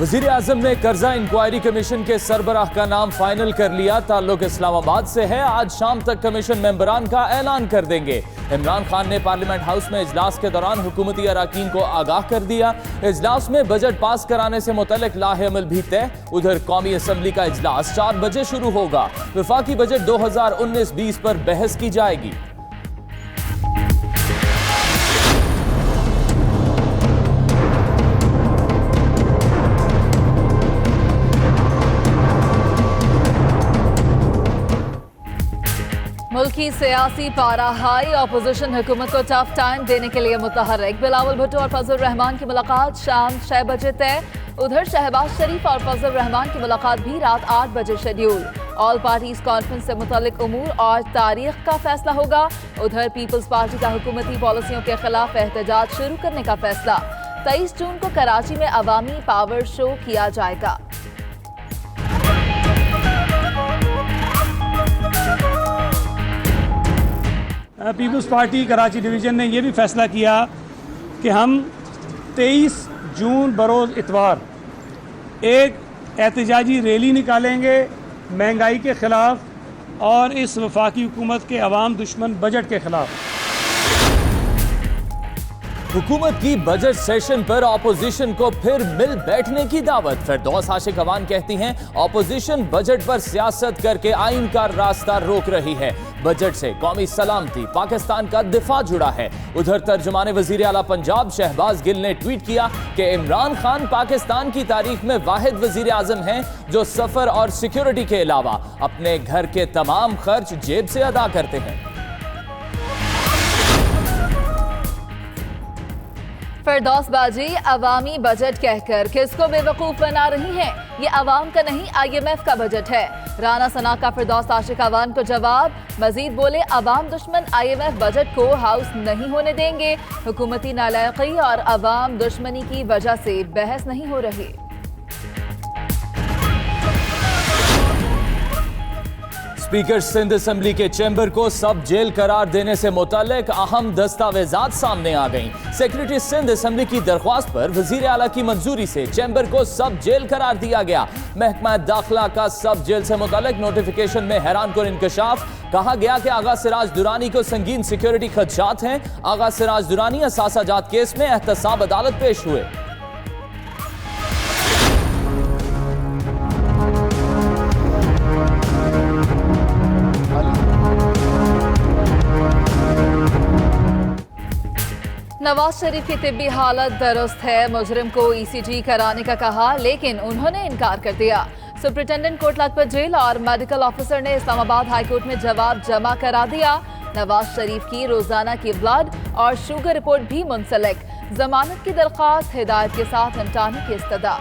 वजीर आजम ने कर्जा इंक्वायरी कमीशन के सरबराह का नाम फाइनल कर लिया। ताल्लुक इस्लामाबाद से है। आज शाम तक कमीशन मेंबरान का ऐलान कर देंगे। इमरान खान ने पार्लियामेंट हाउस में इजलास के दौरान हुकूमती अराकीन को आगाह कर दिया। इजलास में बजट पास कराने से मुतल्लिक लाहे अमल भी तय। उधर कौमी असम्बली का इजलास 4 बजे शुरू होगा। वफाकी बजट 2019-20 पर बहस की जाएगी। मुल्की सियासी पारा हाई। ऑपोजिशन हुकूमत को टफ टाइम देने के लिए मुतहर्रिक। बिलावल भुट्टो और फजल रहमान की मुलाकात शाम 6 बजे तय। उधर शहबाज शरीफ और फजल रहमान की मुलाकात भी रात 8 बजे शेड्यूल। ऑल पार्टीज कॉन्फ्रेंस से मुतल्लिक उमूर और तारीख का फैसला होगा। उधर पीपल्स पार्टी का हुकूमती पॉलिसियों के खिलाफ एहतजाज शुरू करने का फैसला। 23 जून को कराची में अवामी पावर शो किया जाएगा। पीपल्स पार्टी कराची डिवीज़न ने यह भी फैसला किया कि हम 23 जून बरोज़ इतवार एक एहतजाजी रैली निकालेंगे महंगाई के ख़िलाफ़ और इस वफाकी हुकूमत के अवाम दुश्मन बजट के ख़िलाफ़। हुकूमत की बजट सेशन पर ऑपोजिशन को फिर मिल बैठने की दावत। फिरदौस आशिक अवान कहती हैं ऑपोजिशन बजट पर सियासत करके आइन का रास्ता रोक रही है। बजट से कौमी सलामती पाकिस्तान का दिफा जुड़ा है। उधर तर्जुमाने वजीर आला पंजाब शहबाज गिल ने ट्वीट किया कि इमरान खान पाकिस्तान की तारीख में वाहिद वजीर आजम हैं जो सफर और सिक्योरिटी के अलावा अपने घर के तमाम खर्च जेब से अदा करते हैं। फिरदौस बाजी अवामी बजट कहकर किसको बेवकूफ बना रही हैं? ये अवाम का नहीं IMF का बजट है। राना सना का फिरदौस आशिक अवान को जवाब। मजीद बोले अवाम दुश्मन IMF बजट को हाउस नहीं होने देंगे। हुकूमती नालायकी और अवाम दुश्मनी की वजह से बहस नहीं हो रही। स्पीकर सिंध असेंबली के चैम्बर को सब जेल करार देने से मुताल्लिक अहम दस्तावेजात सामने आ गईं। सेक्रेटरी सिंध असेंबली की दरख्वास्त पर वजीर आला की मंजूरी से चैम्बर को सब जेल करार दिया गया। महकमा दाखिला का सब जेल से मुताल्लिक नोटिफिकेशन में हैरानकुन इंकशाफ। कहा गया कि आगा सिराज दुरानी को संगीन सिक्योरिटी खदशात हैं। आगा सिराज दुरानी असासा जात केस में एहतसाब अदालत पेश हुए। नवाज शरीफ की तिब्बी हालत दुरुस्त है। मुजरिम को ECG कराने का कहा लेकिन उन्होंने इनकार कर दिया। सुप्रिंटेंडेंट कोट लखपत जेल और मेडिकल ऑफिसर ने इस्लामाबाद हाईकोर्ट में जवाब जमा करा दिया। नवाज शरीफ की रोजाना की ब्लड और शुगर रिपोर्ट भी मुंसलिक। जमानत की दरख्वास्त हिदायत के साथ निपटाने की इस्तदा।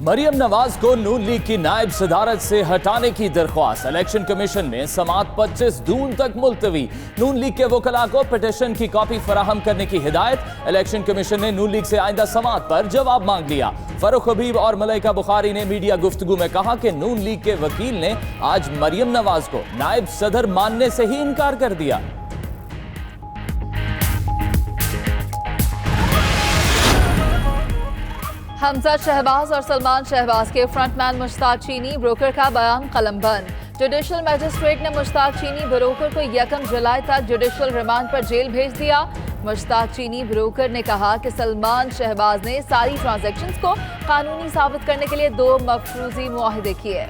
मरियम नवाज को नून लीग की नायब सदारत से हटाने की दरख्वास्त। इलेक्शन कमीशन में समाअत 25 जून तक मुलतवी। नून लीग के वकला को पिटीशन की कॉपी फराहम करने की हिदायत। इलेक्शन कमीशन ने नून लीग से आइंदा समाअत पर जवाब मांग लिया। फरूख हबीब और मलाइका बुखारी ने मीडिया गुफ्तगू में कहा कि नून लीग के वकील ने आज मरियम नवाज को नायब सदर मानने से ही इनकार कर दिया। हमजा शहबाज और सलमान शहबाज के फ्रंटमैन मुश्ताक चीनी ब्रोकर का बयान कलमबंद। जुडिशल मजिस्ट्रेट ने मुश्ताक चीनी ब्रोकर को 1 जुलाई तक जुडिशल रिमांड पर जेल भेज दिया। मुश्ताक चीनी ब्रोकर ने कहा कि सलमान शहबाज ने सारी ट्रांजैक्शंस को कानूनी साबित करने के लिए 2 मफरूजी मुआहिदे किए।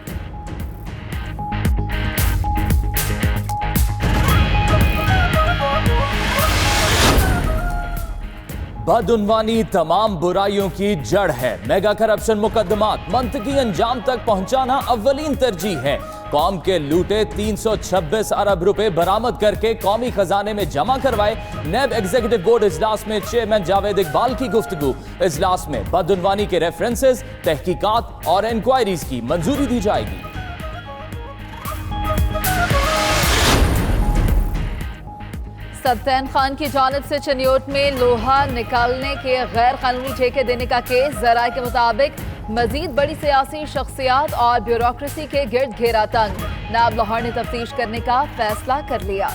बदउनवानी तमाम बुराइयों की जड़ है। मेगा करप्शन मुकदमात मंतकी अंजाम तक पहुंचाना अव्वलीन तरजीह है। कौम के लूटे 326 अरब रुपए बरामद करके कौमी खजाने में जमा करवाए। नैब एग्जीक्यूटिव बोर्ड इजलास में चेयरमैन जावेद इकबाल की गुफ्तगू। इजलास में बदउनवानी के रेफरेंसेस, तहकीकात और इंक्वायरीज की मंजूरी दी जाएगी। सत्तैन खान की जानिब से चनियोट में लोहा निकालने के गैर कानूनी ठेके देने का केस। जराये के मुताबिक मजीद बड़ी सियासी शख्सियात और ब्यूरोक्रेसी के गिर्द घेरा तंग। नायब लाहौर ने तफ्तीश करने का फैसला कर लिया।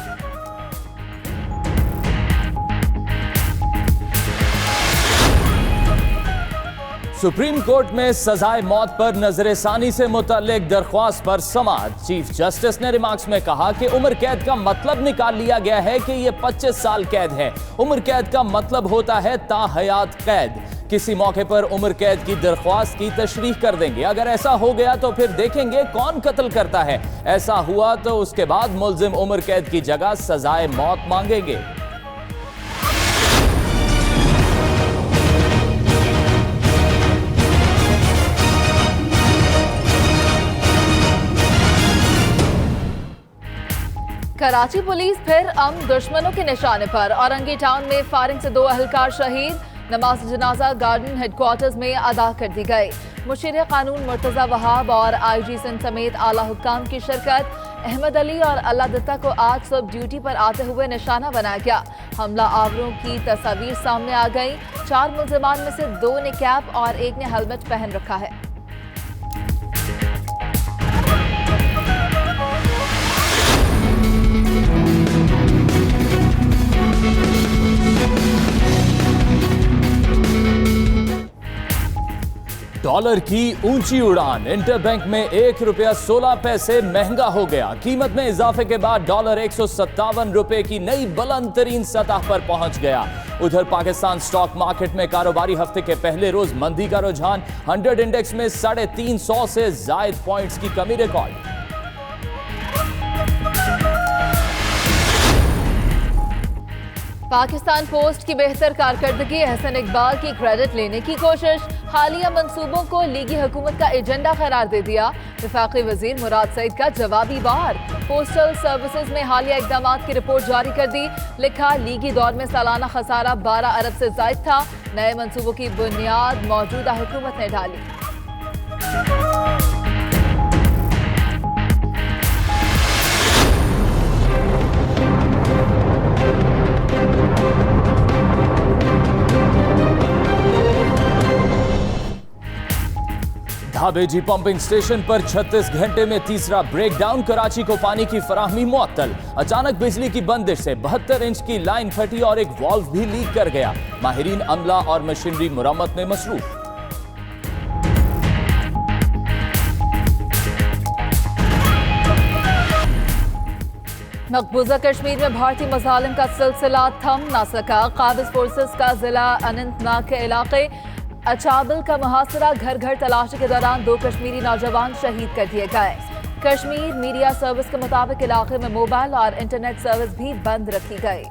सुप्रीम कोर्ट में सजाए मौत पर नजरसानी से मुतल्लिक दरख्वास्त पर समाअत। चीफ जस्टिस ने रिमार्क्स में कहा कि उम्र कैद का मतलब निकाल लिया गया है कि यह 25 साल कैद है। उम्र कैद का मतलब होता है ताहयात कैद। किसी मौके पर उम्र कैद की दरख्वास्त की तशरीह कर देंगे। अगर ऐसा हो गया तो फिर देखेंगे कौन कत्ल करता है। ऐसा हुआ तो उसके बाद मुल्जिम उम्र कैद की जगह सजाए मौत मांगेंगे। कराची पुलिस फिर दुश्मनों के निशाने पर। औरंगी टाउन में फायरिंग से 2 अहलकार शहीद। नमाज जनाजा गार्डन हेडक्वार्टर्स में अदा कर दी गई। मुशीर कानून मुर्तजा वहाब और IG सिंध समेत आला हुक्काम की शिरकत। अहमद अली और अल्लाह दत्ता को आज सुबह ड्यूटी पर आते हुए निशाना बनाया गया। हमला आवरों की तस्वीर सामने आ गई। 4 मुल्जिमान में से 2 ने कैप और 1 ने हेलमेट पहन रखा है। डॉलर की ऊंची उड़ान। इंटरबैंक में ₹1.16 महंगा हो गया। कीमत में इजाफे के बाद डॉलर 157 रुपए की नई बुलंद तरीन सतह पर पहुंच गया। उधर पाकिस्तान स्टॉक मार्केट में कारोबारी हफ्ते के पहले रोज मंदी का रुझान। 100 इंडेक्स में 350 से जायद पॉइंट्स की कमी रिकॉर्ड। पाकिस्तान पोस्ट की बेहतर कारकर्दगी। अहसन इकबाल की क्रेडिट लेने की कोशिश। हालिया मंसूबों को लीगी हुकूमत का एजेंडा करार दे दिया। वफाकी वजीर मुराद सईद का जवाबी वार। पोस्टल सर्विसेज में हालिया इकदाम की रिपोर्ट जारी कर दी। लिखा, लीगी दौर में सालाना खसारा 12 अरब से जायद था। नए मंसूबों की बुनियाद मौजूदा हुकूमत ने डाली। धाबेजी पंपिंग स्टेशन पर 36 घंटे में तीसरा ब्रेकडाउन। कराची को पानी की फराहमी मुअत्तल। अचानक बिजली की बंदिश से 72 इंच की लाइन फटी और एक वाल्व भी लीक कर गया। माहिरीन अमला और मशीनरी मुरम्मत में मसरूफ। मकबूजा कश्मीर में भारतीय मजालिम का सिलसिला थम न सका। काबिज फोर्सेस का जिला अनंतनाग के इलाके अचाबल का मुहासरा। घर घर तलाशी के दौरान 2 कश्मीरी नौजवान शहीद कर दिए गए। कश्मीर मीडिया सर्विस के मुताबिक इलाके में मोबाइल और इंटरनेट सर्विस भी बंद रखी गई।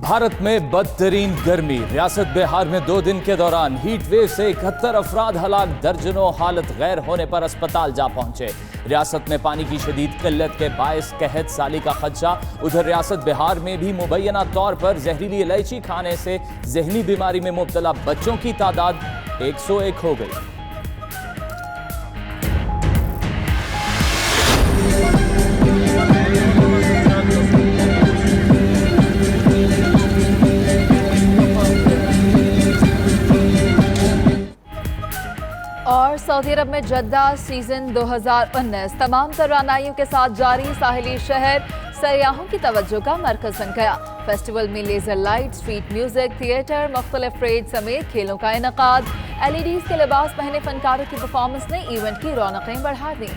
भारत में बदतरीन गर्मी। रियासत बिहार में 2 दिन के दौरान हीट वेव से 71 अफराद हलाक। दर्जनों हालत गैर होने पर अस्पताल जा पहुंचे। रियासत में पानी की शदीद किल्लत के बायस कहत साली का खदशा। उधर रियासत बिहार में भी मुबैना तौर पर जहरीली इलायची खाने से जहनी बीमारी में मुब्तला बच्चों की तादाद 101 हो गई। और सऊदी अरब में जद्दा सीजन 2019 तमाम तरानाइयों के साथ जारी। साहिली शहर सयाहों की तवज्जो का मरकज बन गया। फेस्टिवल में laser light, street music, theatre, मुख्तलिफ ट्रेड समेत खेलों का इनकाद। LEDs के लिबास पहने फनकारों की परफॉर्मेंस ने इवेंट की रौनकें बढ़ा दी।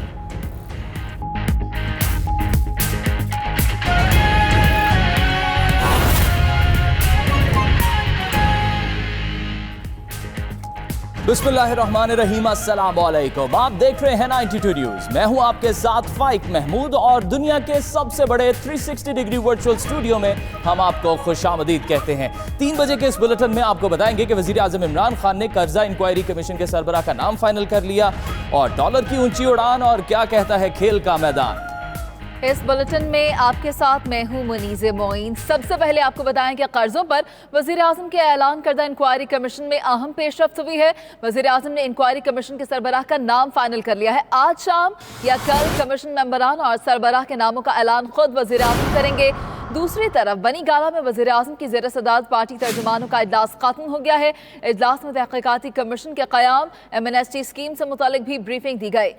बिस्मिल्लाहिर्रहमानिर्रहीम, अस्सलाम वालेकुम। आप देख रहे हैं 92 न्यूज। मैं हूं आपके साथ फाइक महमूद और दुनिया के सबसे बड़े 360 डिग्री वर्चुअल स्टूडियो में हम आपको खुशामदीद कहते हैं। 3 बजे के इस बुलेटिन में आपको बताएंगे कि वजीर आजम इमरान खान ने कर्जा इंक्वायरी कमीशन के सरबराह का नाम फाइनल कर लिया और डॉलर की ऊंची उड़ान और क्या कहता है खेल का मैदान। इस बुलेटिन में आपके साथ मैं हूं मुनीज़े मोइन। सबसे पहले आपको बताएं कि कर्जों पर वजीर आजम के ऐलान करदा इंक्वायरी कमीशन में अहम पेशरफ्त हुई है। वजीर आजम ने इंक्वायरी कमीशन के सरबराह का नाम फाइनल कर लिया है। आज शाम या कल कमीशन मेंबरान और सरबराह के नामों का ऐलान खुद वजीर आजम करेंगे। दूसरी तरफ बनी गाला में वज़ीर आज़म की ज़ेर सदारत पार्टी तर्जुमानों का इजलास खत्म हो गया है। इजलास में तहक़ीक़ाती कमीशन के क़याम, MNST स्कीम से मुतालिक भी ब्रीफिंग दी गई।